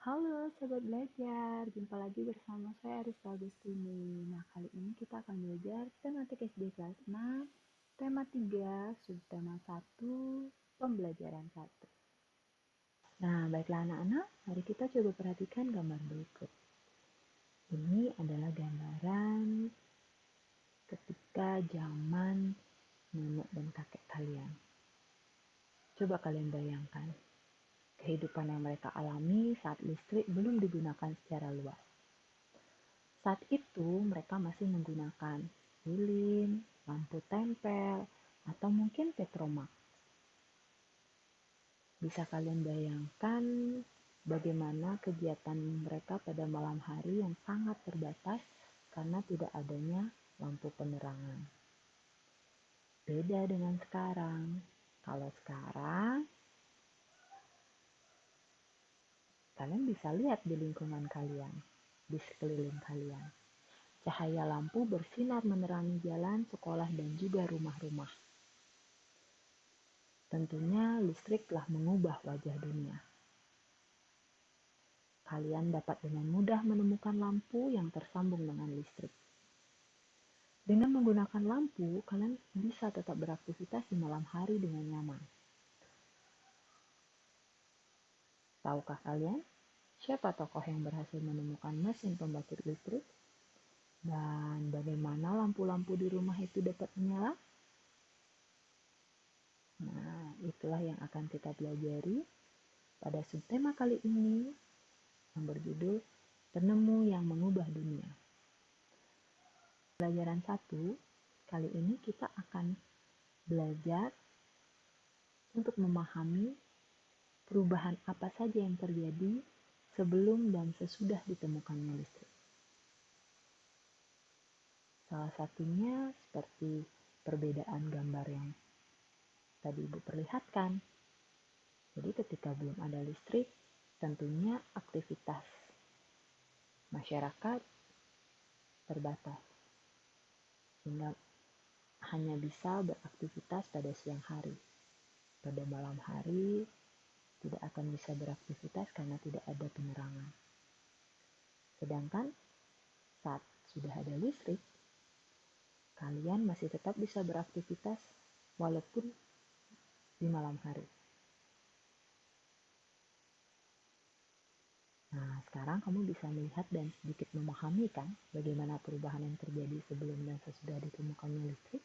Halo Sobat Belajar, jumpa lagi bersama saya Aris Agustini. Nah, kali ini kita akan belajar tematik SD kelas 6, tema 3, subtema 1, pembelajaran 1. Nah, baiklah anak-anak, mari kita coba perhatikan gambar berikut. Ini adalah gambaran ketika zaman nenek dan kakek kalian. Coba kalian bayangkan kehidupan yang mereka alami saat listrik belum digunakan secara luas. Saat itu mereka masih menggunakan lilin, lampu tempel, atau mungkin petromak. Bisa kalian bayangkan bagaimana kegiatan mereka pada malam hari yang sangat terbatas karena tidak adanya lampu penerangan. Beda dengan sekarang. Kalau sekarang, kalian bisa lihat di lingkungan kalian, di sekeliling kalian. Cahaya lampu bersinar menerangi jalan, sekolah, dan juga rumah-rumah. Tentunya listrik telah mengubah wajah dunia. Kalian dapat dengan mudah menemukan lampu yang tersambung dengan listrik. Dengan menggunakan lampu, kalian bisa tetap beraktivitas di malam hari dengan nyaman. Tahukah kalian siapa tokoh yang berhasil menemukan mesin pembangkit listrik? Dan bagaimana lampu-lampu di rumah itu dapat menyala? Nah, itulah yang akan kita pelajari pada subtema kali ini yang berjudul Penemu yang Mengubah Dunia. Pelajaran 1, kali ini kita akan belajar untuk memahami perubahan apa saja yang terjadi sebelum dan sesudah ditemukannya listrik. Salah satunya seperti perbedaan gambar yang tadi Ibu perlihatkan. Jadi ketika belum ada listrik, tentunya aktivitas masyarakat terbatas, sehingga hanya bisa beraktivitas pada siang hari. Pada malam hari tidak akan bisa beraktivitas karena tidak ada penerangan. Sedangkan saat sudah ada listrik, kalian masih tetap bisa beraktivitas walaupun di malam hari. Nah, sekarang kamu bisa melihat dan sedikit memahami kan bagaimana perubahan yang terjadi sebelum dan sesudah ditemukannya listrik.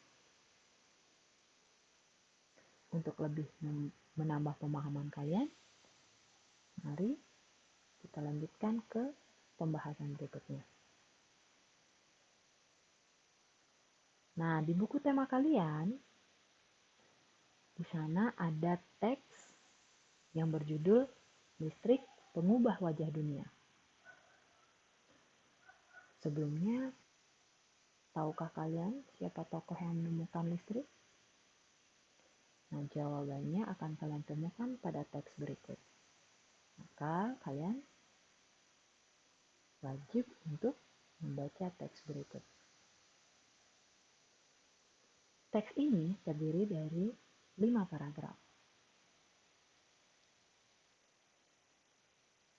Untuk lebih menambah pemahaman kalian, mari kita lanjutkan ke pembahasan berikutnya. Nah, di buku tema kalian, di sana ada teks yang berjudul Listrik Pengubah Wajah Dunia. Sebelumnya, tahukah kalian siapa tokoh yang menemukan listrik? Nah, jawabannya akan kalian temukan pada teks berikut. Maka, kalian wajib untuk membaca teks berikut. Teks ini terdiri dari 5 paragraf.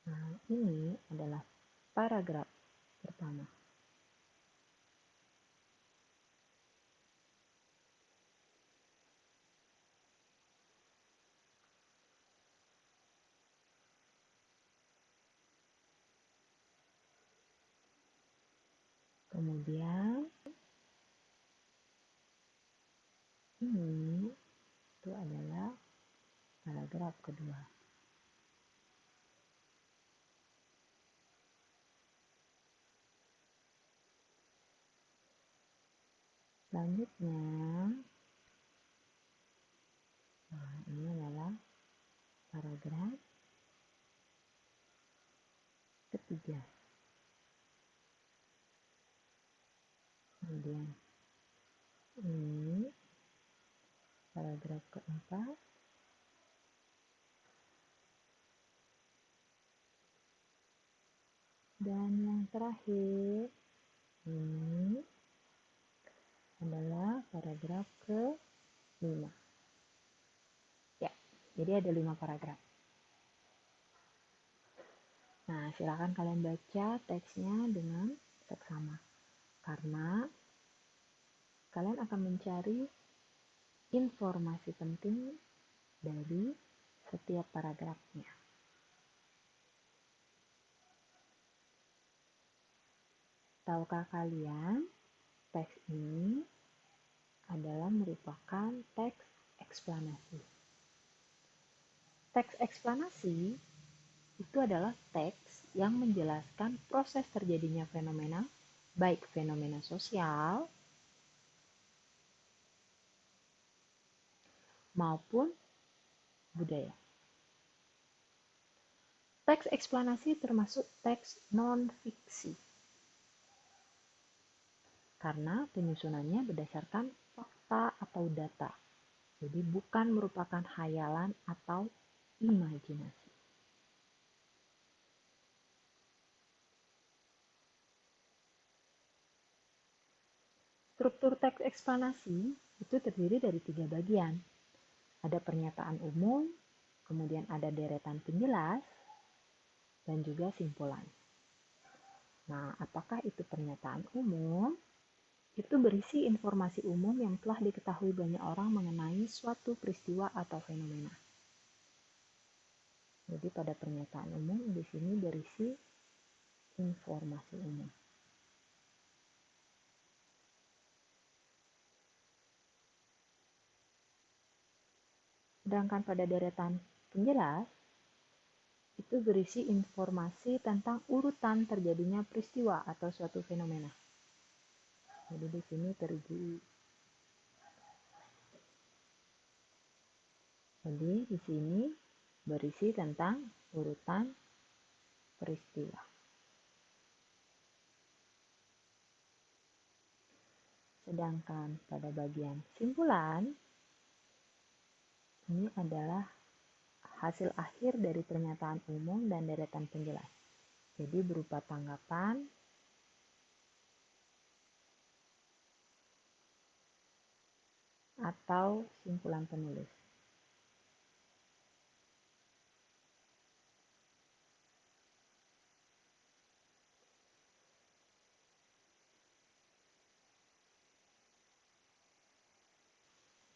Nah, ini adalah paragraf pertama. Kemudian, ini itu adalah paragraf kedua. Selanjutnya, nah ini adalah paragraf ketiga. Kemudian, ini paragraf keempat. Dan yang terakhir, ini adalah paragraf ke-5. Ya, jadi ada 5 paragraf. Nah, silakan kalian baca teksnya dengan seksama. Karena kalian akan mencari informasi penting dari setiap paragrafnya. Tahukah kalian, teks ini adalah merupakan teks eksplanasi. Teks eksplanasi itu adalah teks yang menjelaskan proses terjadinya fenomena, baik fenomena sosial maupun budaya. Teks eksplanasi termasuk teks non-fiksi, karena penyusunannya berdasarkan fakta atau data. Jadi bukan merupakan hayalan atau imajinasi. Struktur teks eksplanasi itu terdiri dari 3 bagian. Ada pernyataan umum, kemudian ada deretan penjelas, dan juga simpulan. Nah, apakah itu pernyataan umum? Itu berisi informasi umum yang telah diketahui banyak orang mengenai suatu peristiwa atau fenomena. Jadi pada pernyataan umum di sini berisi informasi umum. Sedangkan pada deretan penjelas itu berisi informasi tentang urutan terjadinya peristiwa atau suatu fenomena. Jadi di sini di sini berisi tentang urutan peristiwa. Sedangkan pada bagian simpulan ini adalah hasil akhir dari pernyataan umum dan deretan penjelas. Jadi berupa tanggapan, atau simpulan penulis.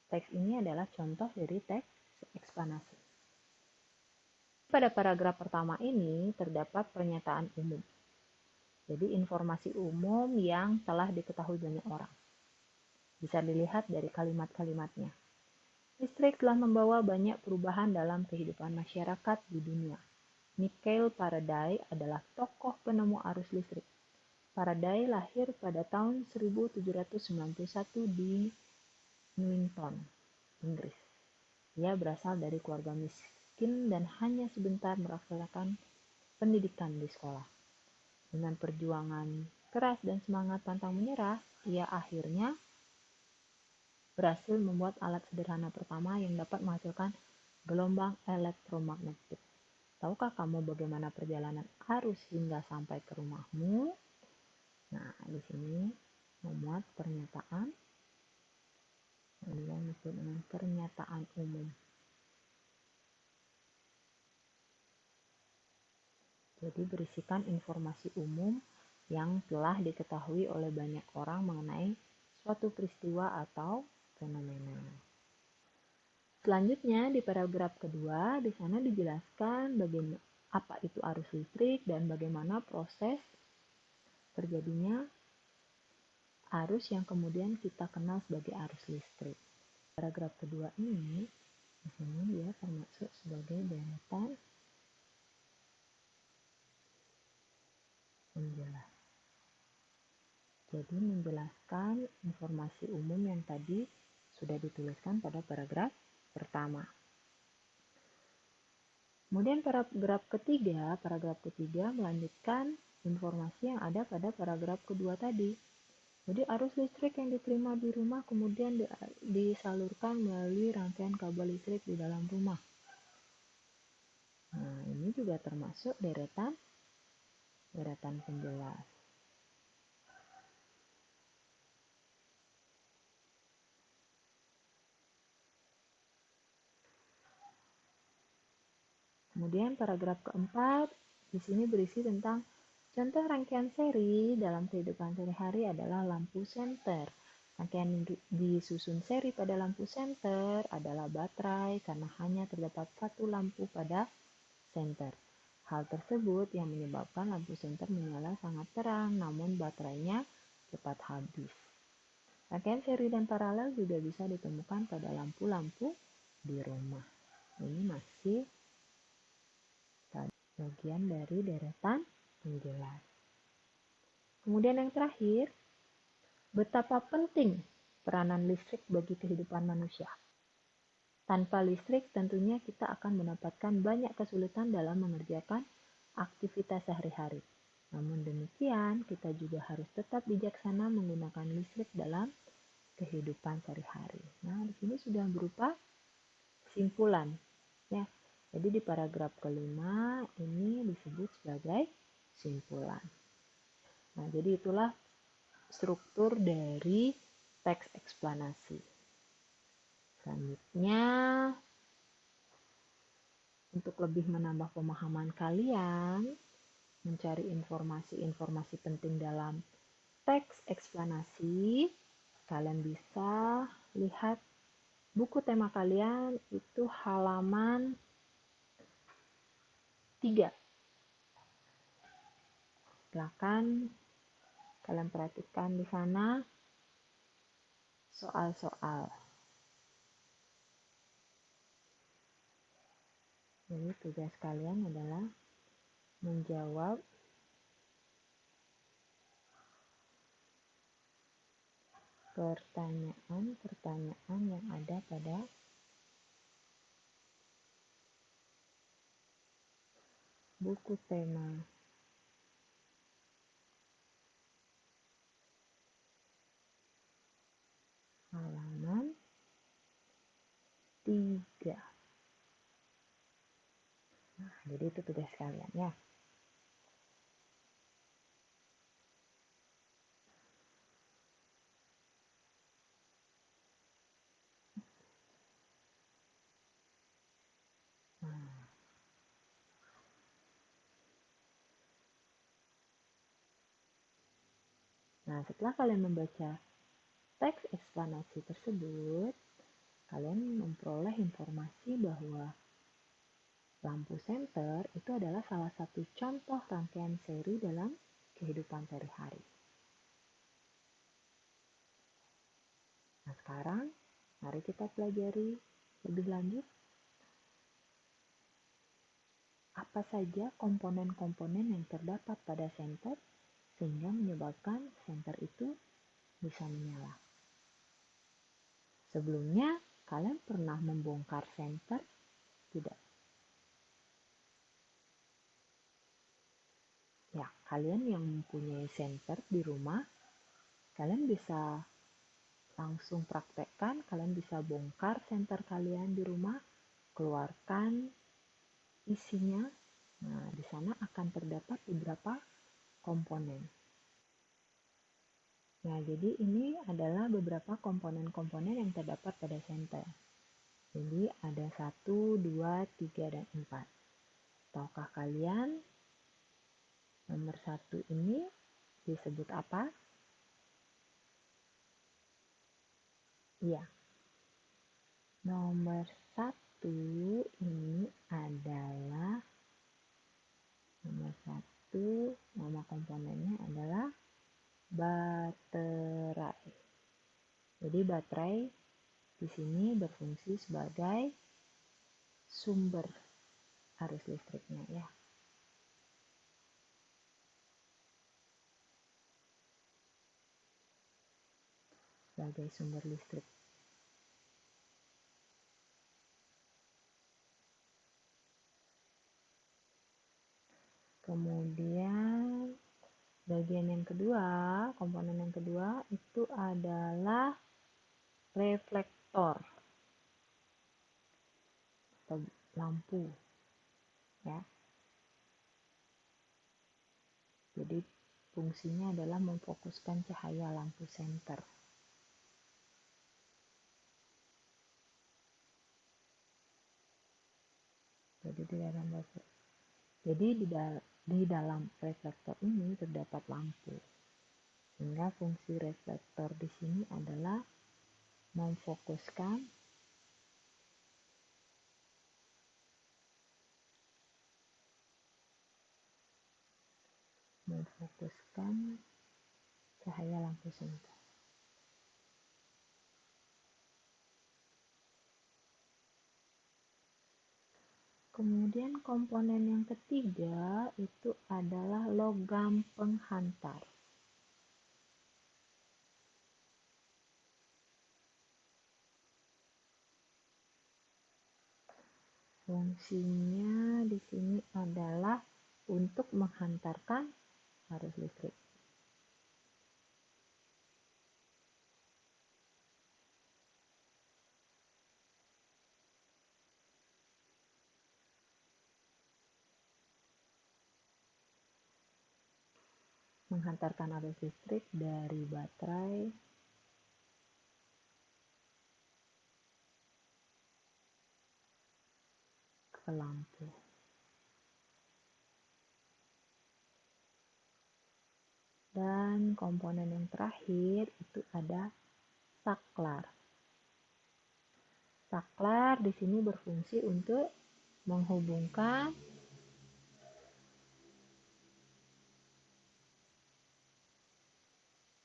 Teks ini adalah contoh dari teks eksplanasi. Pada paragraf pertama ini terdapat pernyataan umum. Jadi informasi umum yang telah diketahui banyak orang. Bisa dilihat dari kalimat-kalimatnya. Listrik telah membawa banyak perubahan dalam kehidupan masyarakat di dunia. Michael Faraday adalah tokoh penemu arus listrik. Faraday lahir pada tahun 1791 di Newington, Inggris. Ia berasal dari keluarga miskin dan hanya sebentar melaksanakan pendidikan di sekolah. Dengan perjuangan keras dan semangat pantang menyerah, ia akhirnya berhasil membuat alat sederhana pertama yang dapat menghasilkan gelombang elektromagnetik. Tahukah kamu bagaimana perjalanan arus hingga sampai ke rumahmu? Nah, di sini memuat pernyataan yang disebut dengan pernyataan umum. Jadi berisikan informasi umum yang telah diketahui oleh banyak orang mengenai suatu peristiwa atau fenomena. Selanjutnya di paragraf kedua di sana dijelaskan bagaimana apa itu arus listrik dan bagaimana proses terjadinya arus yang kemudian kita kenal sebagai arus listrik. Paragraf kedua ini di sini dia termasuk sebagai deretan penjelas. Jadi menjelaskan informasi umum yang tadi sudah dituliskan pada paragraf pertama. Kemudian paragraf ketiga melanjutkan informasi yang ada pada paragraf kedua tadi. Jadi arus listrik yang diterima di rumah kemudian disalurkan melalui rangkaian kabel listrik di dalam rumah. Nah, ini juga termasuk deretan penjelas. Kemudian paragraf keempat Di sini berisi tentang contoh rangkaian seri dalam kehidupan sehari-hari adalah lampu senter. Rangkaian disusun seri pada lampu senter adalah baterai karena hanya terdapat satu lampu pada senter. Hal tersebut yang menyebabkan lampu senter menyala sangat terang, namun baterainya cepat habis. Rangkaian seri dan paralel juga bisa ditemukan pada lampu-lampu di rumah. Ini masih bagian dari deretan penjelas. Kemudian yang terakhir, betapa penting peranan listrik bagi kehidupan manusia. Tanpa listrik tentunya kita akan mendapatkan banyak kesulitan dalam mengerjakan aktivitas sehari-hari. Namun demikian, kita juga harus tetap bijaksana menggunakan listrik dalam kehidupan sehari-hari. Nah, di sini sudah berupa simpulan. Ya, jadi di paragraf kelima ini disebut sebagai simpulan. Nah, jadi itulah struktur dari teks eksplanasi. Selanjutnya, untuk lebih menambah pemahaman kalian, mencari informasi-informasi penting dalam teks eksplanasi, kalian bisa lihat buku tema kalian itu halaman 3. Silakan kalian perhatikan di sana soal-soal. Jadi tugas kalian adalah menjawab pertanyaan-pertanyaan yang ada pada buku tema. Halaman 3. Nah, jadi itu tugas kalian ya. Nah, setelah kalian membaca teks eksplanasi tersebut, kalian memperoleh informasi bahwa lampu senter itu adalah salah satu contoh rangkaian seri dalam kehidupan sehari-hari. Nah, sekarang mari kita pelajari lebih lanjut apa saja komponen-komponen yang terdapat pada senter sehingga menyebabkan senter itu bisa menyala. Sebelumnya, kalian pernah membongkar senter? Tidak. Ya, kalian yang mempunyai senter di rumah, kalian bisa langsung praktekkan, kalian bisa bongkar senter kalian di rumah, keluarkan isinya. Nah, di sana akan terdapat beberapa komponen. Nah, jadi ini adalah beberapa komponen-komponen yang terdapat pada senter. Jadi ada 1, 2, 3, dan 4. Tahukah kalian nomor 1 ini disebut apa? Iya. Nomor 1 ini adalah nama komponennya adalah baterai. Jadi baterai di sini berfungsi sebagai sumber arus listriknya ya. Sebagai sumber listrik. Kemudian bagian yang kedua, komponen yang kedua itu adalah reflektor atau lampu ya. Jadi fungsinya adalah memfokuskan cahaya lampu senter. Jadi di dalam Di dalam reflektor ini terdapat lampu, sehingga fungsi reflektor di sini adalah memfokuskan cahaya lampu senter. Kemudian komponen yang ketiga itu adalah logam penghantar. Fungsinya di sini adalah untuk menghantarkan arus listrik. Menghantarkan arus listrik dari baterai ke lampu. Dan komponen yang terakhir itu ada saklar. Saklar di sini berfungsi untuk menghubungkan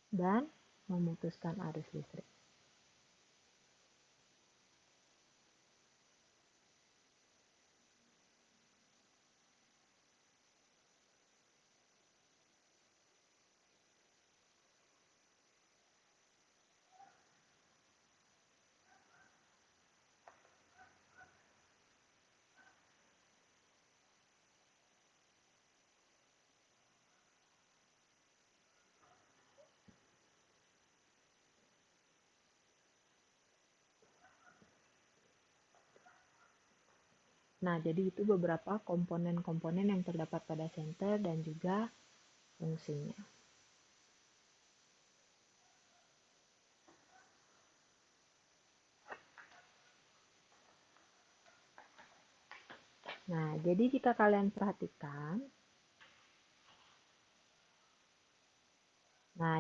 dan memutuskan arus listrik. Nah, jadi itu beberapa komponen-komponen yang terdapat pada senter dan juga fungsinya. Nah, jadi jika kalian perhatikan,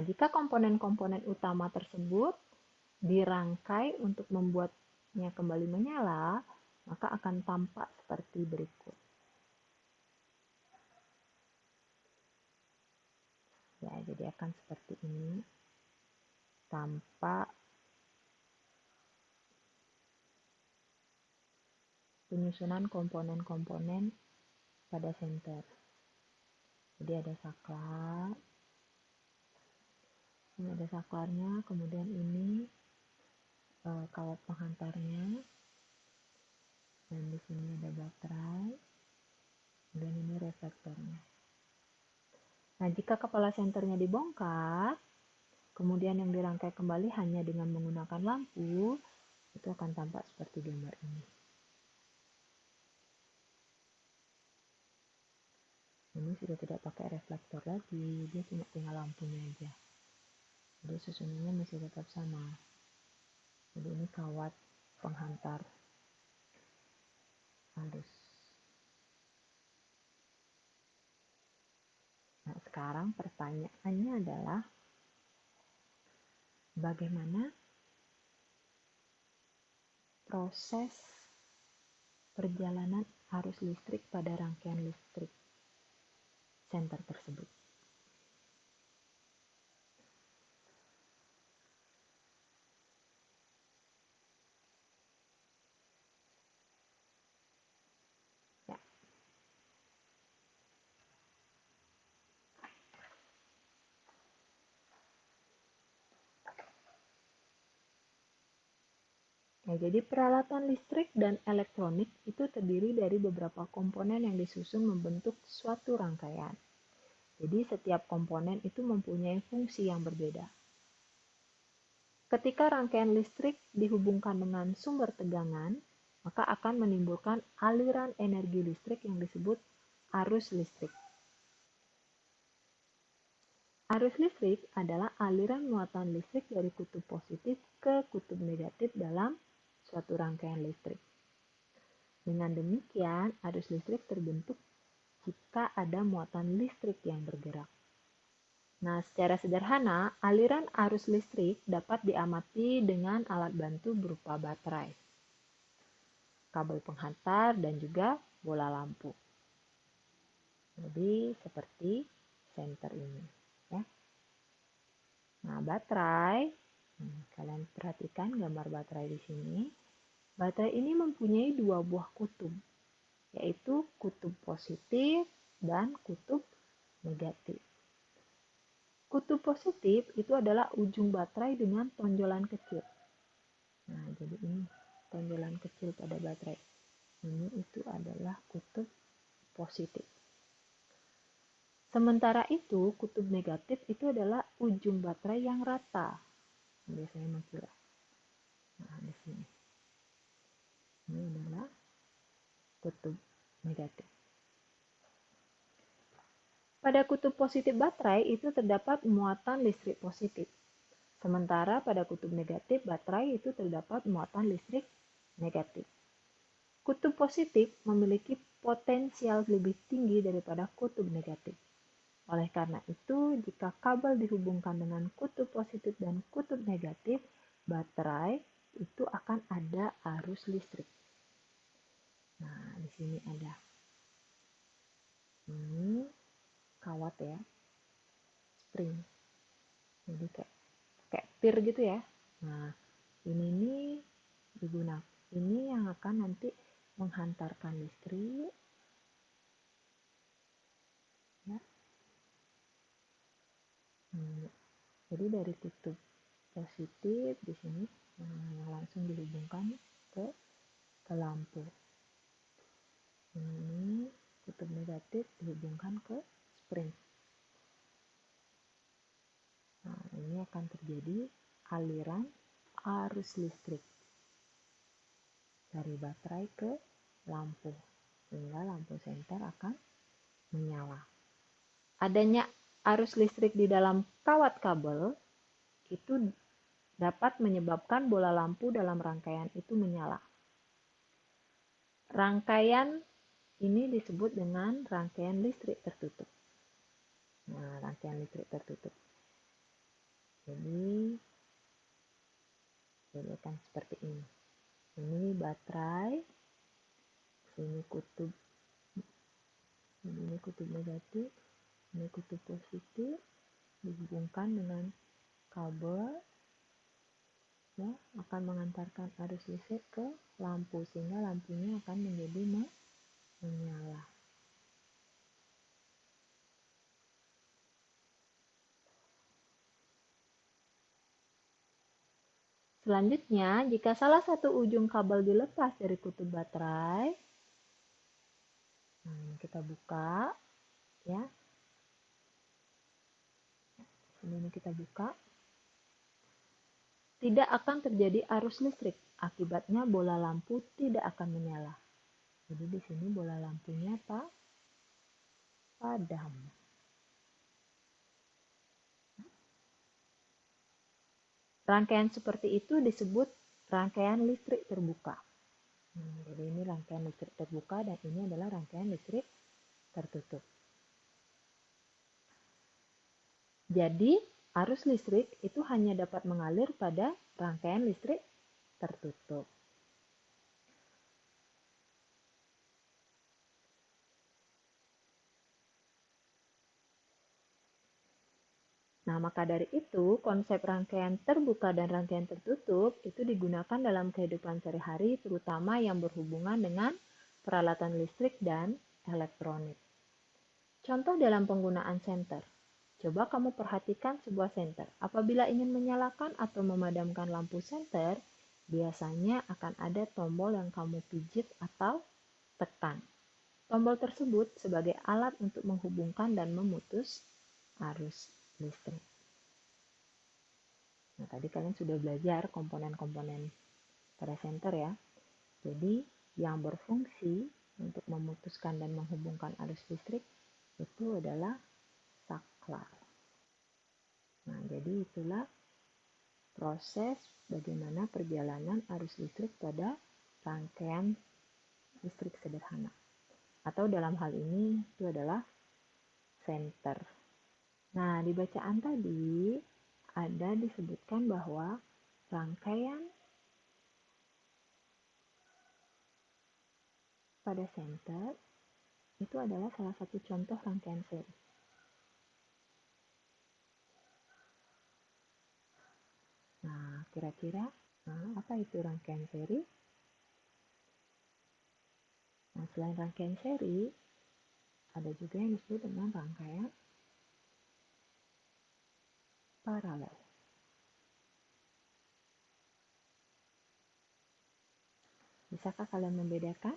jika komponen-komponen utama tersebut dirangkai untuk membuatnya kembali menyala, maka akan tampak seperti berikut. Ya, jadi akan seperti ini. Tampak penyusunan komponen-komponen pada senter. Jadi ada saklar, ini ada saklarnya, kemudian ini kawat penghantarnya, dan di sini ada baterai, dan ini reflektornya. Nah, jika kepala senternya dibongkar, kemudian yang dirangkai kembali hanya dengan menggunakan lampu, itu akan tampak seperti gambar ini. Ini sudah tidak pakai reflektor lagi, dia cuma tinggal lampunya aja. Jadi susunannya masih tetap sama. Jadi ini kawat penghantar arus. Nah, sekarang pertanyaannya adalah bagaimana proses perjalanan arus listrik pada rangkaian listrik senter tersebut. Ya. Nah, jadi peralatan listrik dan elektronik itu terdiri dari beberapa komponen yang disusun membentuk suatu rangkaian. Jadi setiap komponen itu mempunyai fungsi yang berbeda. Ketika rangkaian listrik dihubungkan dengan sumber tegangan, maka akan menimbulkan aliran energi listrik yang disebut arus listrik. Arus listrik adalah aliran muatan listrik dari kutub positif ke kutub negatif dalam suatu rangkaian listrik. Dengan demikian, arus listrik terbentuk jika ada muatan listrik yang bergerak. Nah, secara sederhana, aliran arus listrik dapat diamati dengan alat bantu berupa baterai, kabel penghantar, dan juga bola lampu. Jadi, seperti senter ini. Ya. Nah, baterai, kalian perhatikan gambar baterai di sini. Baterai ini mempunyai dua buah kutub, yaitu kutub positif dan kutub negatif. Kutub positif itu adalah ujung baterai dengan tonjolan kecil. Nah, jadi ini tonjolan kecil pada baterai. Ini itu adalah kutub positif. Sementara itu, kutub negatif itu adalah ujung baterai yang rata. Biasanya mengkilap. Nah, di sini. Ini adalah kutub negatif. Pada kutub positif baterai itu terdapat muatan listrik positif. Sementara pada kutub negatif baterai itu terdapat muatan listrik negatif. Kutub positif memiliki potensial lebih tinggi daripada kutub negatif. Oleh karena itu, jika kabel dihubungkan dengan kutub positif dan kutub negatif, baterai itu akan ada arus listrik. Nah, di sini ada. Ini kawat ya, spring. Jadi kayak pir gitu ya. Nah, ini nih digunakan. Ini yang akan nanti menghantarkan listrik. Ya. Jadi dari kutub positif di sini langsung dihubungkan ke lampu. Ini kutub negatif dihubungkan ke spring. Nah, ini akan terjadi aliran arus listrik dari baterai ke lampu, sehingga lampu senter akan menyala. Adanya arus listrik di dalam kawat kabel itu dapat menyebabkan bola lampu dalam rangkaian itu menyala. Rangkaian ini disebut dengan rangkaian listrik tertutup. Nah, rangkaian listrik tertutup. Jadi akan seperti ini. Ini baterai, ini kutub negatif, ini kutub positif, dihubungkan dengan kabel, ya, akan mengantarkan arus listrik ke lampu sehingga lampunya akan menjadi menyala. Selanjutnya, jika salah satu ujung kabel dilepas dari kutub baterai, kita buka, ya. Ini kita buka. Tidak akan terjadi arus listrik. Akibatnya bola lampu tidak akan menyala. Jadi di sini bola lampunya padam. Rangkaian seperti itu disebut rangkaian listrik terbuka. Jadi ini rangkaian listrik terbuka dan ini adalah rangkaian listrik tertutup. Jadi arus listrik itu hanya dapat mengalir pada rangkaian listrik tertutup. Nah, maka dari itu, konsep rangkaian terbuka dan rangkaian tertutup itu digunakan dalam kehidupan sehari-hari, terutama yang berhubungan dengan peralatan listrik dan elektronik. Contoh dalam penggunaan senter. Coba kamu perhatikan sebuah senter. Apabila ingin menyalakan atau memadamkan lampu senter, biasanya akan ada tombol yang kamu pijit atau tekan. Tombol tersebut sebagai alat untuk menghubungkan dan memutus arus listrik. Nah, tadi kalian sudah belajar komponen-komponen pada senter ya. Jadi, yang berfungsi untuk memutuskan dan menghubungkan arus listrik itu adalah saklar. Nah, jadi itulah proses bagaimana perjalanan arus listrik pada rangkaian listrik sederhana. Atau dalam hal ini itu adalah center. Nah, di bacaan tadi ada disebutkan bahwa rangkaian pada center itu adalah salah satu contoh rangkaian seri. Nah, kira-kira apa itu rangkaian seri? Nah, selain rangkaian seri, ada juga yang disebut dengan rangkaian paralel. Bisakah kalian membedakan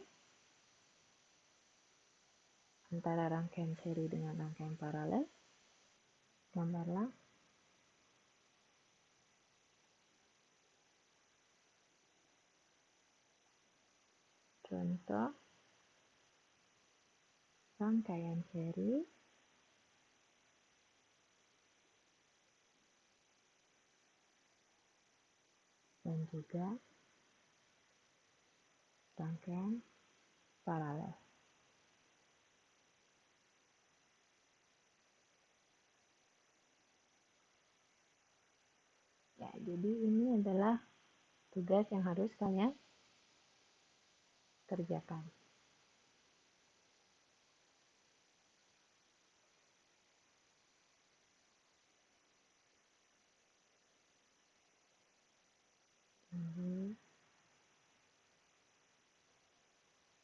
antara rangkaian seri dengan rangkaian paralel? Gambarlah. Contoh rangkaian seri dan juga rangkaian paralel. Ya, jadi ini adalah tugas yang harus kalian kerjakan.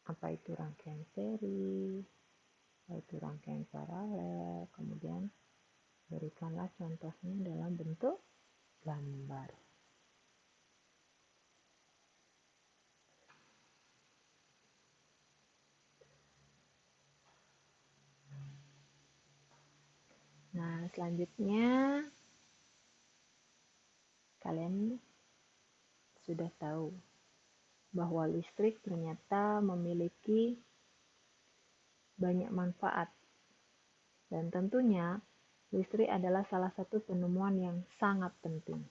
Apa itu rangkaian seri, apa itu rangkaian paralel, kemudian berikanlah contohnya dalam bentuk gambar. Nah, selanjutnya kalian sudah tahu bahwa listrik ternyata memiliki banyak manfaat. Dan tentunya listrik adalah salah satu penemuan yang sangat penting.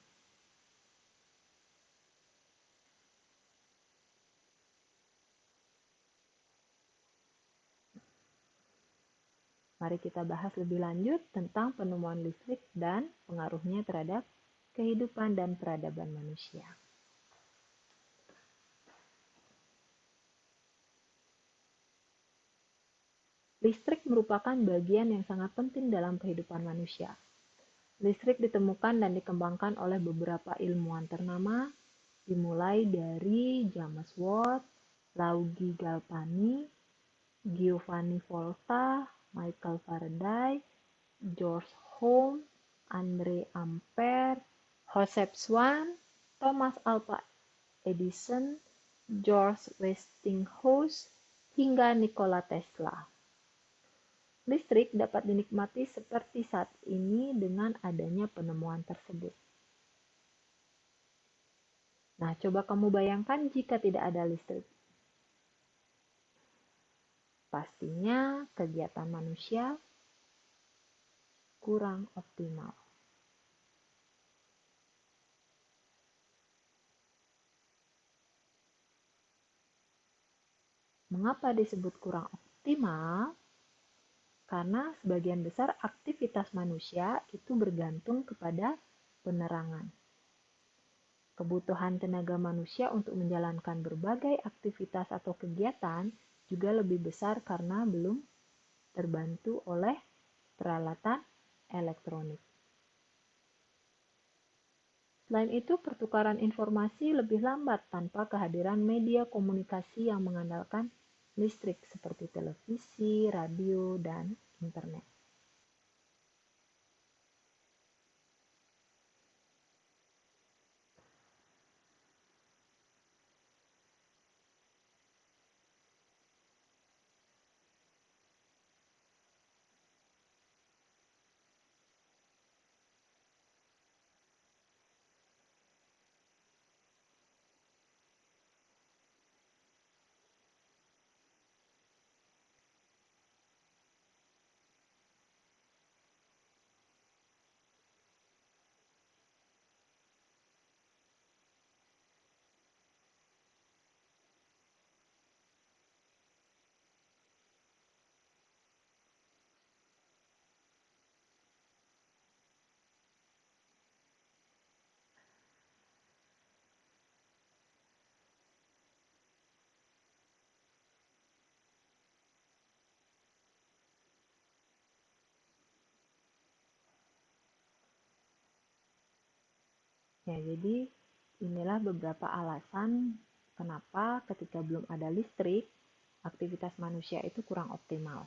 Mari kita bahas lebih lanjut tentang penemuan listrik dan pengaruhnya terhadap kehidupan dan peradaban manusia. Listrik merupakan bagian yang sangat penting dalam kehidupan manusia. Listrik ditemukan dan dikembangkan oleh beberapa ilmuwan ternama, dimulai dari James Watt, Luigi Galvani, Giovanni Volta, Michael Faraday, George Ohm, Andre Ampere, Joseph Swan, Thomas Alva Edison, George Westinghouse, hingga Nikola Tesla. Listrik dapat dinikmati seperti saat ini dengan adanya penemuan tersebut. Nah, coba kamu bayangkan jika tidak ada listrik. Pastinya kegiatan manusia kurang optimal. Mengapa disebut kurang optimal? Karena sebagian besar aktivitas manusia itu bergantung kepada penerangan. Kebutuhan tenaga manusia untuk menjalankan berbagai aktivitas atau kegiatan juga lebih besar karena belum terbantu oleh peralatan elektronik. Selain itu, pertukaran informasi lebih lambat tanpa kehadiran media komunikasi yang mengandalkan listrik seperti televisi, radio, dan internet. Ya, jadi inilah beberapa alasan kenapa ketika belum ada listrik, aktivitas manusia itu kurang optimal.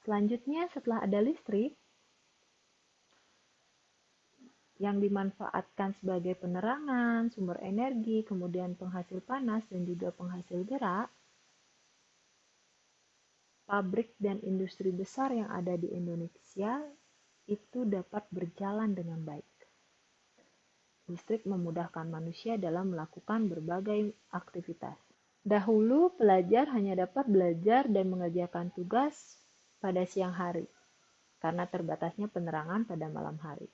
Selanjutnya, setelah ada listrik, yang dimanfaatkan sebagai penerangan, sumber energi, kemudian penghasil panas, dan juga penghasil gerak, pabrik dan industri besar yang ada di Indonesia itu dapat berjalan dengan baik. Listrik memudahkan manusia dalam melakukan berbagai aktivitas. Dahulu, pelajar hanya dapat belajar dan mengerjakan tugas pada siang hari, karena terbatasnya penerangan pada malam hari.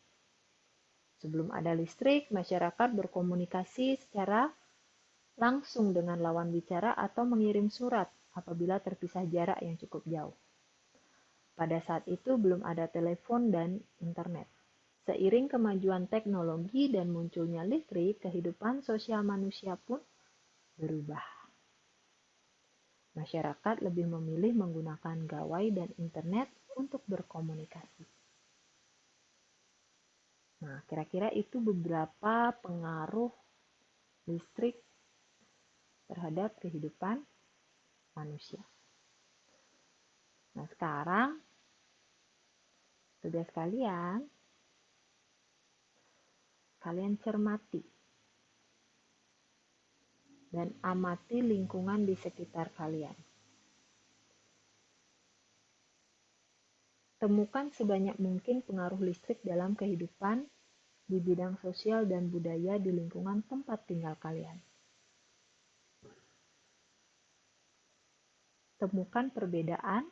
Sebelum ada listrik, masyarakat berkomunikasi secara langsung dengan lawan bicara atau mengirim surat apabila terpisah jarak yang cukup jauh. Pada saat itu belum ada telepon dan internet. Seiring kemajuan teknologi dan munculnya listrik, kehidupan sosial manusia pun berubah. Masyarakat lebih memilih menggunakan gawai dan internet untuk berkomunikasi. Nah, kira-kira itu beberapa pengaruh listrik terhadap kehidupan manusia. Nah, sekarang tugas kalian cermati dan amati lingkungan di sekitar kalian. Temukan sebanyak mungkin pengaruh listrik dalam kehidupan di bidang sosial dan budaya di lingkungan tempat tinggal kalian. Temukan perbedaan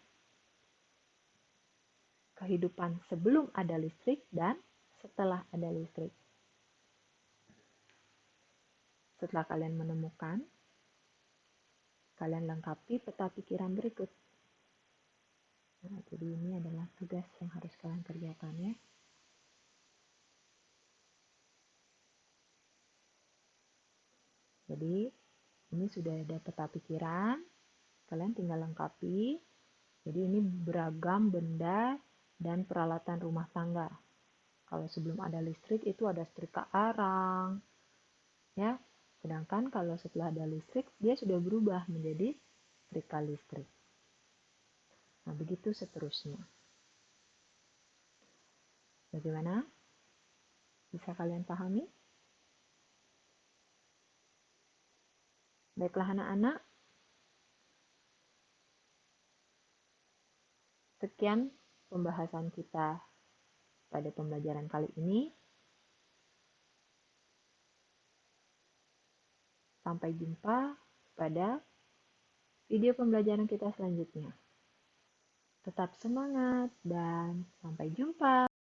kehidupan sebelum ada listrik dan setelah ada listrik. Setelah kalian menemukan, kalian lengkapi peta pikiran berikut. Nah, jadi ini adalah tugas yang harus kalian kerjakan ya. Jadi, ini sudah ada peta pikiran, kalian tinggal lengkapi. Jadi ini beragam benda dan peralatan rumah tangga. Kalau sebelum ada listrik itu ada setrika arang, ya. Sedangkan kalau setelah ada listrik dia sudah berubah menjadi setrika listrik. Nah, begitu seterusnya. Bagaimana? Bisa kalian pahami? Baiklah anak-anak, sekian pembahasan kita pada pembelajaran kali ini. Sampai jumpa pada video pembelajaran kita selanjutnya. Tetap semangat dan sampai jumpa.